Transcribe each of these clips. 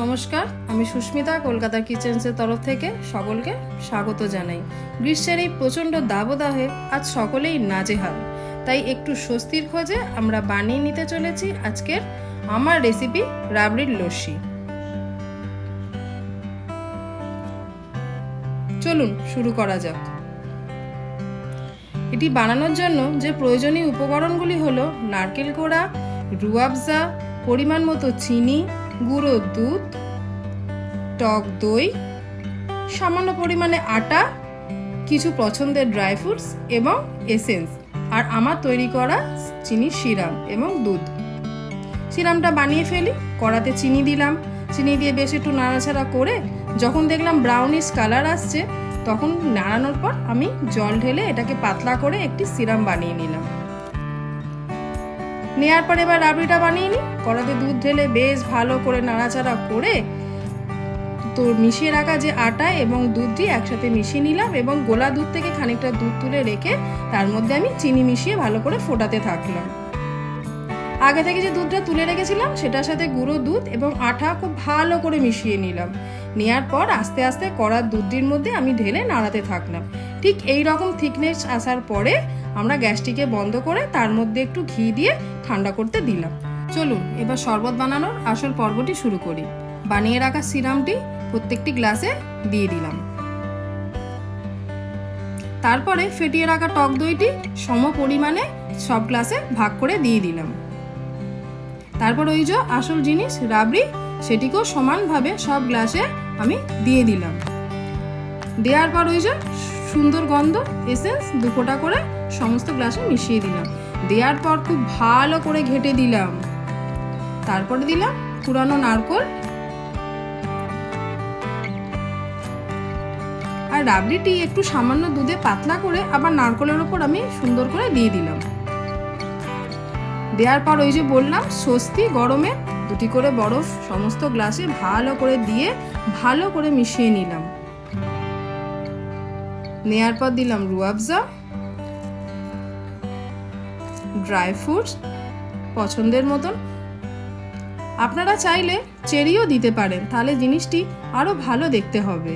নমস্কার, আমি সুস্মিতা কলকাতা কিচেন্সের তরফ থেকে সকলকে স্বাগত জানাই। গ্রীষ্মের এই প্রচণ্ড দাবদাহে আজ সকলেই নাজেহাল, তাই একটু স্বস্তির খোঁজে আমরা বানিয়ে নিতে চলেছি আজকের আমার রেসিপি রাবড়ির লস্যি। চলুন শুরু করা যাক। এটি বানানোর জন্য যে প্রয়োজনীয় উপকরণগুলি হলো নারকেল কোড়া, রুয়াবজা, পরিমাণ মতো চিনি, গুঁড়ো দুধ, টক দই, সামান্য পরিমাণে আটা, কিছু পছন্দের ড্রাই ফ্রুটস এবং এসেন্স, আর আমার তৈরি করা চিনির সিরাপ এবং দুধ। সিরাপটা বানিয়ে ফেলি। কড়াতে চিনি দিলাম, চিনি দিয়ে বেশ একটু নাড়াচাড়া করে যখন দেখলাম ব্রাউনিশ কালার আসছে, তখন নাড়ানোর পর আমি জল ঢেলে এটাকে পাতলা করে একটি সিরাপ বানিয়ে নিলাম। নেওয়ার পর এবার রাবড়িটা বানিয়ে নিই। কড়াতে দুধ ঢেলে বেশ ভালো করে নাড়াচাড়া করে তো মিশিয়ে রাখা যে আটা এবং দুধটি একসাথে মিশিয়ে নিলাম এবং গোলা দুধ থেকে খানিকটা দুধ তুলে রেখে তার মধ্যে আমি চিনি মিশিয়ে ভালো করে ফোটাতে থাকলাম। আগে থেকে যে দুধটা তুলে রেখেছিলাম সেটার সাথে গুঁড়ো দুধ এবং আটা খুব ভালো করে মিশিয়ে নিলাম। নেওয়ার পর আস্তে আস্তে কড়ার দুধটির মধ্যে আমি ঢেলে নাড়াতে থাকলাম। ঠিক এই রকম থিকনেস আসার পরে আমরা গ্যাসটিকে বন্ধ করে তার মধ্যে একটু ঘি দিয়ে ঠান্ডা করতে দিলাম। চলুন এবার শরবত বানানোর আসল পর্বটি শুরু করি। বানিয়ে রাখা সিরাপটি প্রত্যেকটি গ্লাসে দিয়ে দিলাম। তারপরে ফেটিয়ে রাখা টক দইটি সম পরিমাণে সব গ্লাসে ভাগ করে দিয়ে দিলাম। তারপর ওই যে আসল জিনিস রাবড়ি, সেটিকেও সমানভাবে সব গ্লাসে আমি দিয়ে দিলাম। দেওয়ার পর ওই যে সুন্দর গন্ধ এসেন্স 2 ফোঁটা করে সমস্ত গ্লাসে মিশিয়ে দিলাম। দেওয়ার পর খুব ভালো করে ঘেটে দিলাম। তারপরে দিলাম কুড়ানো নারকেল আর রাবড়িটি একটু সামান্য দুধে পাতলা করে আবার নারকেলের ওপর আমি সুন্দর করে দিয়ে দিলাম। দেওয়ার পর ওই যে বললাম স্বস্তি গরমে 2টি করে বরফ সমস্ত গ্লাসে ভালো করে দিয়ে ভালো করে মিশিয়ে নিলাম। নেয়ার পর দিলাম রুয়াবজা, ড্রাই ফ্রুটস পছন্দের মতন। আপনারা চাইলে চেরিও দিতে পারেন, তাহলে জিনিসটি আরো ভালো দেখতে হবে।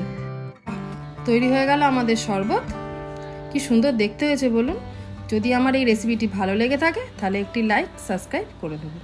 তৈরি হয়ে গেল আমাদের শরবত। কি সুন্দর দেখতে হয়েছে বলুন। যদি আমার এই রেসিপিটি ভালো লেগে থাকে তাহলে একটি লাইক সাবস্ক্রাইব করে দেবেন।